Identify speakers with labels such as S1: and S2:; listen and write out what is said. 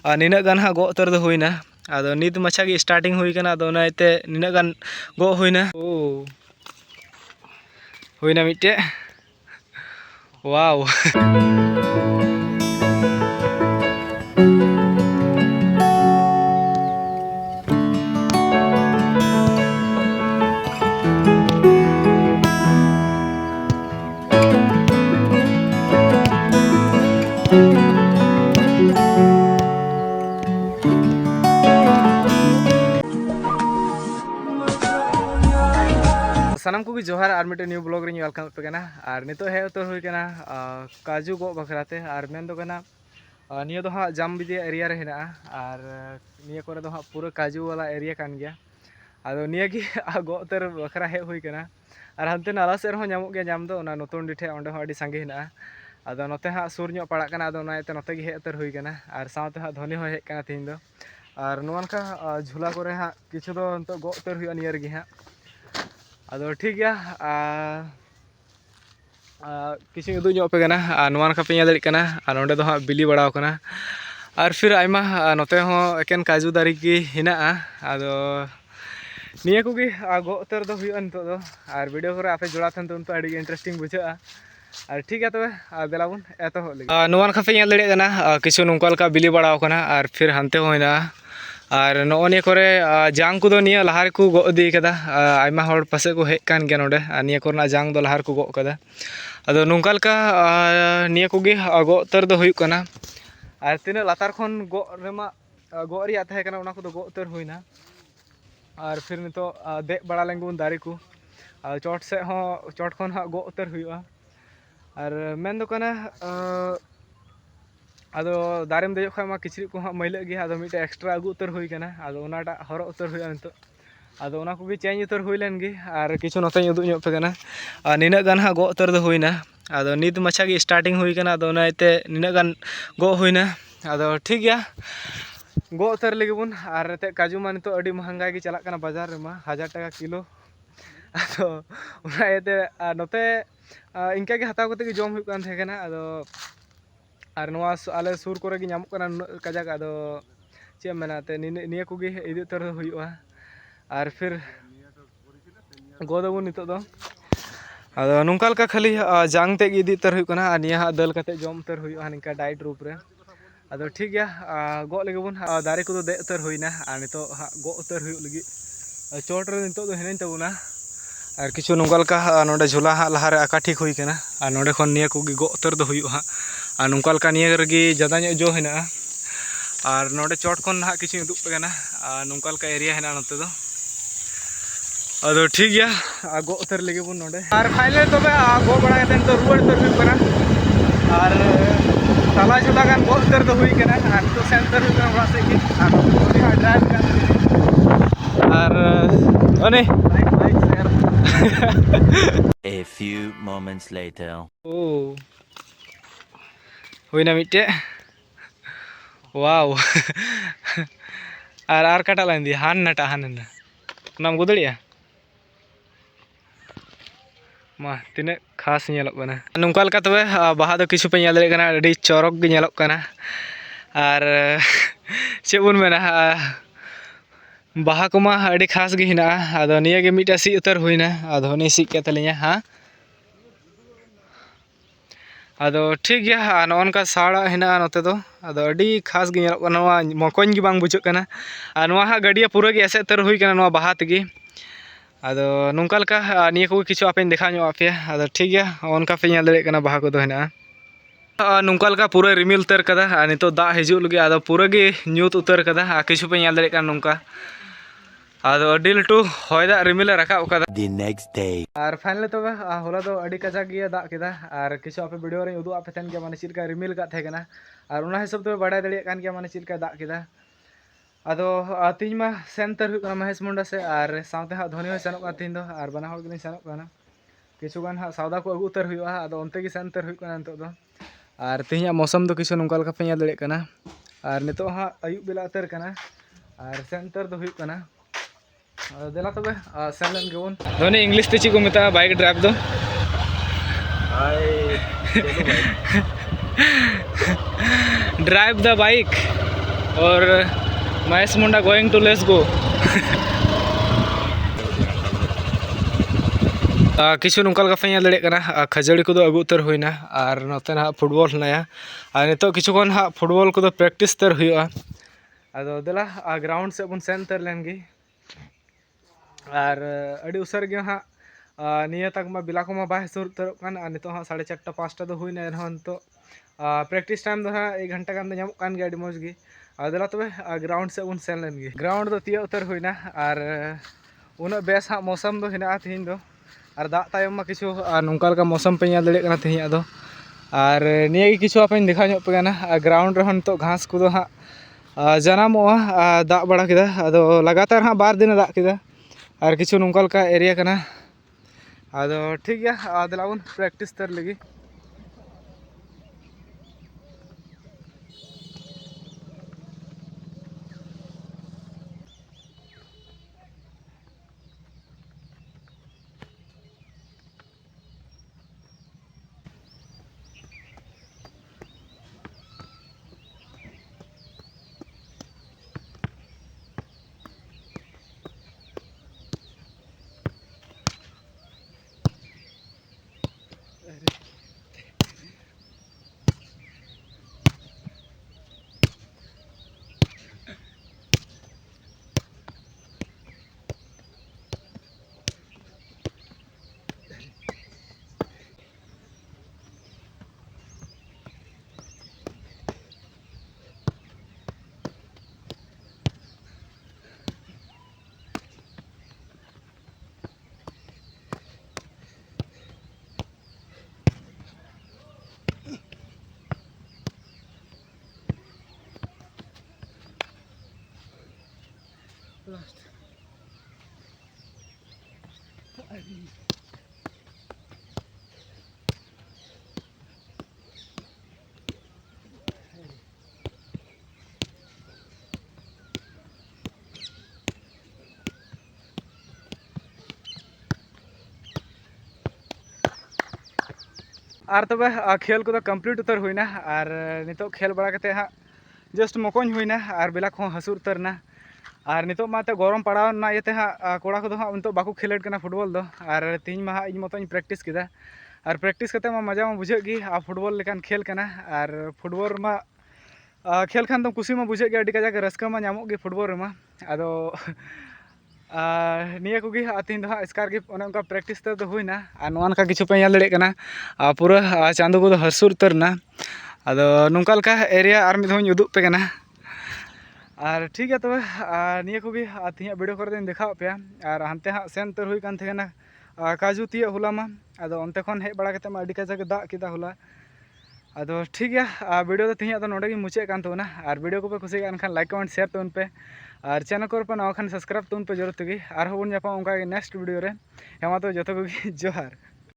S1: नीना गान हाँ गो उतर दो हुईना आदो नित मछा की स्टार्टिंग हुई कना आदो नाइते नीना गान गो हुईना ओ हुईना मिट्टे वाव सानाम को जोहार और मिट्टे न्यू ब्लॉग रे वेलकम पे और नितो हे उतर हुई काजू गो बखराते और मेन दो निया दो हाँ जामबिदिया एरिया रे हेना और निया करे दो हाँ पूरा काजू वाला एरिया कान गया आदो निया की गो उतर बखरा हे हुई और हानते नाला सेर हो नामो गया जाम दो नतुन डिठे ओंडे हो अडी सांगे हेना आदो नते हाँ सुर ᱧᱚᱜ पड़ा कना आदो नाते नते गे हे उतर हुई और साथे हाँ धोनी हो हे कना तीन दो और नोनका झूला करे हाँ किछु दो नतो गो उतर हुई निया रे हाँ आदो ठीक गया किसी उदू पे नका पे दाड़ी और दो हाँ बिली बड़ा और फिर आयमा नोते हो एकेन काजू दारी की हिना आदो निया को गो उतर दो हुई नितो दो और वीडियो को आपे जोड़ा थन तो अड़ी इंटरेस्टिंग बुझा और ठीक है तबे देला बन एतो नका पे दाड़ी किछु नौका बिली बड़ा और फिर हानते होना और नोनिया करे जांग को निया लहार को गो इदी कदा आयमा हर पासे को हेज कान गया नोडे निया करना जांग दो लहार को गो कदा अदो नौका लका निया को गो उतर दो हुई कना और तीना लातार खन गो रेमा गो रिया तहे कना उना को दो गो उतर हुईना और फिर नितो दे बड़ा लेंगुन दारी को चोट से हो चोट खन हाँ गो उतर हुआ और मेन दो कना आदो दारेम देजो खा किचरी को हाँ मैल गया आदो मिटे एक्सट्रा अगू उतर हुई कना आदो उनाटा हर उतर हुई नितो आदो उना को चेंज उतर हुई लेन गे और किछु नते उदू ᱧᱚᱜ पे कना नीना गान हाँ गो उतर दो हुईना आदो नित मछा की स्टार्टिंग हुई कना आदो नाइते नीना गान गो हुईना आदो ठीक गया गो उतर लगे बन और ते काजू मा नितो अड़ी महंगा की चला कना बाजार रे मा 1000 टाका किलो आदो उना एते नते इनका के हताव कते जम हुई कान थे कना आदो और नवा आले सुर करे नामो कना काजाक आदो चे मेनाते निया को इदी उतर हुईआ और फिर गोदबन नितो दो आदो नौका लका खाली जांग ते इदी उतर हुई कना निया हाँ दल कते जम उतर हुईआ निका डाइट रूप रे आदो ठीक गया गो लगे बन दारे को दे उतर हुईना और नितो हाँ गो उतर हुई लगी चोट रे नितो दो हेनेन तबुना और किछु नौका लका नोडे झूला हाँ लहारे आका ठीक हुई कना और नोडे खन निया को गो उतर दो हुईआ और नौका लका निया रे ज़्यादा ᱧᱚᱜ जो हेना और नोडे चोट खन हाँ किछु उदुग पे कना नौका लका एरिया हेना नोते दो अदो ठीक गया गो उतर लगे बन नोडे और फाइनल तबे गो बड़ा कते तो रुआड़ उतर हुई कना और ताला झूला गान गो उतर दो हुई कना और तो सेंटर हुई कना से की और ड्राइव कर और ओने
S2: A few moments later.
S1: ओ हुईना मिट्टे वाव और काटा लाइन दी हान नटा हान नाम गुदड़िया मा तीन खास नौका लका तबे बाहा दो किछु पे दाड़े कना अड़ी चौरक गे नेलोग कना और चे बन मेना बाहा कोमा अड़ी खास गे हिना आदो निया गे मिटा सी उतर हुईना आदो नि सी के तलिया हाँ आदो ठीक गया नौका साड़ा हेना नोते दो आदो अड़ी खास गे नेलोग कना मकोन गे बांग बुझुग कना और नोआ हाँ गड़िया पूरा गे एसे उतर हुई कना नोआ बाहा तेगे आदो नौका लका निया को किछु आपे देखा ᱧᱚᱜ पे आदो ठीक गया उनका पे दाड़े कना बाहा को दो हेना नौका लका पूरा रिमिल उतर कदा नितो दा हिजुग लगे आदो पूरा गे ᱧᱩᱛ उतर कदा किछु पे दाड़े कना नौका आदो अड़ी लटू हय दा रिमिल रखा कदा
S2: The next day.
S1: और फाइनल तबे होला दो अड़ी कजा गे दा केदा और किछु आपे वीडियो रे उदु आपे थेन के माने चिलका रिमिल का थे कना और उना हिसाब तबे बाडा दाड़े कान के माने चिलका दा केदा आदो तीन मा सेंटर हुई महेश मुंडा से और साथे हाँ धोनी हो सेनोग तीन दो और बना हर गे सेनोग कना किछु गान हाँ सौदा को अगू उतर हुआ आदो उनते गे सेंटर हुई कना नितो दो और तीन मौसम दो किछु नौका लका पे दाड़े कना और नितो हाँ अयुब बेला उतर कना और सेंटर दो हुई कना देला तबे सेलन गेबन धोनी इंग्लिश ते ची को मेता बाइक ड्राइव दो ड्राइव द बाइक और महेश मुंडा गोइंग टू लेट्स गो। किछु नौका पे ᱧᱮᱞ ᱫᱟᱲᱮᱭᱟᱜ ᱠᱟᱱᱟ ᱠᱷᱟᱡᱟᱹᱲᱤ ᱠᱚᱫᱚ ᱟᱹᱜᱩ ᱩᱛᱟᱹᱨ ᱦᱩᱭᱱᱟ ᱟᱨ ᱱᱚᱛᱮ ᱱᱟᱦᱟᱜ ᱯᱷᱩᱴᱵᱚᱞ ᱦᱮᱱᱟᱭᱟ ᱟᱨ ᱱᱤᱛᱚᱜ ᱠᱤᱪᱷᱩ ᱠᱷᱚᱱ ᱦᱟᱸᱜ ᱯᱷᱩᱴᱵᱚल ᱠᱚᱫᱚ ᱯᱨᱮᱠᱴᱤᱥ ᱩᱛᱟᱹᱨ ᱦᱩᱭᱩᱜᱼᱟ। ᱟᱫᱚ ᱫᱮᱞᱟ ᱜᱨᱟᱣᱩন্ড ᱥᱮᱫ ᱵᱚᱱ ᱥᱮᱱ ᱩᱛᱟᱹᱨ ᱞᱮᱱ ᱜᱮ ᱟᱨ ᱟᱹᱰᱤ ᱩᱥᱟᱹᱨᱟ ᱜᱮ ᱦᱟᱸᱜ ᱱᱤᱭᱟᱹ ᱛᱟᱠ ᱢᱟ ᱵᱮᱞᱟ ᱠᱚᱢᱟ ᱵᱟᱭ ᱦᱟᱹᱥᱩᱨ ᱩᱛᱟᱹᱨᱚᱜ ᱠᱟᱱ ᱟᱨ ᱱᱤᱛᱚᱜ ᱦᱟᱸᱜ 4:30 5টা ᱫᱚ ᱦᱩᱭᱱᱟ ᱮᱱᱦᱚᱸ ᱱᱤᱛᱚᱜ ᱯᱨᱮᱠᱴᱤᱥ ᱴᱟइम ᱫᱚ ᱦᱟᱸᱜ 1 घंटा ᱜᱟᱱ ᱫᱚ ᱧᱟᱢᱚᱜ ᱠᱟᱱ ᱜᱮᱭᱟ ᱟᱹᱰᱤ ᱢᱚᱡᱽ ᱜᱮ। ᱟᱫᱚ ᱫᱮᱞᱟ ᱛᱚᱵᱮ ᱜᱨᱟᱣᱩন্ড ᱥᱮᱫ ᱵᱚᱱ ᱥᱮᱱ ᱞᱮᱱ ᱜᱮ। ᱜᱨᱟᱣᱩন্ড ᱫᱚ ᱛᱤᱭᱳᱜ ᱩᱛᱟᱹᱨ ᱦᱩᱭᱱᱟ ᱟᱨ ᱩᱱᱟᱹᱜ ᱵᱮᱥ ᱦᱟᱸᱜ ᱢौसम ᱫᱚ ᱦᱮᱱᱟᱜᱼᱟ ᱛᱮᱦᱮᱧ ᱫᱚ ᱟᱨ ᱫᱟᱜ ᱛᱟᱭᱚᱢ ᱢᱟ ᱠᱤᱪᱷᱩ ᱱᱚᱝᱠᱟ ᱞᱮᱠᱟ मौसम पे ᱧᱮᱞ ᱫᱟᱲᱮᱭᱟᱜ ᱠᱟᱱᱟ ᱛᱮᱦᱮᱧᱟᱜ ᱫᱚ ᱟᱨ ᱱᱤᱭᱟᱹ ᱜᱮ ᱠᱤᱪᱷᱩ ᱟᱯᱮᱧ ᱫᱮᱠᱷᱟᱣ ᱧᱚᱜ ᱯᱮ ᱠᱟᱱᱟ ᱜᱨᱟᱣᱩন্ड ᱨᱮᱦᱚᱸ ᱱᱤᱛᱚᱜ ᱜᱷᱟᱥ ᱠᱚᱫᱚ ᱦᱟᱸᱜ ᱡᱟᱱᱟᱢᱚᱜᱼᱟ ᱫᱟᱜ ᱵᱟᱲᱟ ᱠᱮᱫᱟ ᱟᱫᱚ ᱞᱟᱜᱟताᱨ ᱦᱟᱸᱜ 2 दिन ᱫᱟᱜ ᱠᱮᱫᱟ ᱟᱨ ᱠᱤᱪᱷᱩ ᱱᱚᱝᱠᱟ ᱞᱮᱠᱟ ᱮᱨᱤᱭᱟ ᱠᱟᱱᱟ। ᱟᱫᱚ ᱴᱷᱤक ᱜᱮᱭᱟ ᱫᱮᱞᱟ ᱵᱚᱱ ᱯᱨᱮᱠᱴᱤᱥ ᱩᱛᱟᱹᱨ ᱞᱮᱜᱮ। और तब खेल को कमप्लीट उतर हुईना और नितो खेल बड़ा कते हाँ जस्ट मकोन हुईना और बेला को हसूर उतरना और नितो माते गरम पड़ावना इते हाँ कोड़ा को हाँ नितो बाको खेलेट कना फुटबॉल दो और तीन मा इन मतो प्रैक्टिस किदा और प्रैक्टिस करते मा मजा मा बुझे गी फुटबॉल लेकान खेल कना और फुटबॉल मा खेल खान तो कुशी मा बुझे गे अडी कजाक रस्का मा नामो गे फुटबॉल मा आदो निया को तीन दो स्कार गे उनका प्रैक्टिस तो हुईना और नोनका किछु पे ñel दाड़े कना पूरा चांदो को हसूर उतरना आदो नोंका लका एरिया और मिद होኝ उदुग पे कना और ठीक है तबे निया को तीन वीडियो करे दिखाओ पे और हानते हाँ सेन उतर हुई कान थेना काजू तिया होला मा आदो अंते खन हेज बड़ा कते मा अडी काजाक दाग किदा होला आदो ठीक है वीडियो तो तीन नोडे मुचाद कान तबना और वीडियो को पे कुसी खान लाइक कमेंट शेयर तबन पे और चैनल को पे नवा खान सब्सक्राइब तबन पे जरूरत तगी और बन जापा उनका नेक्स्ट वीडियो रे हेमा तो जतो को जोहार।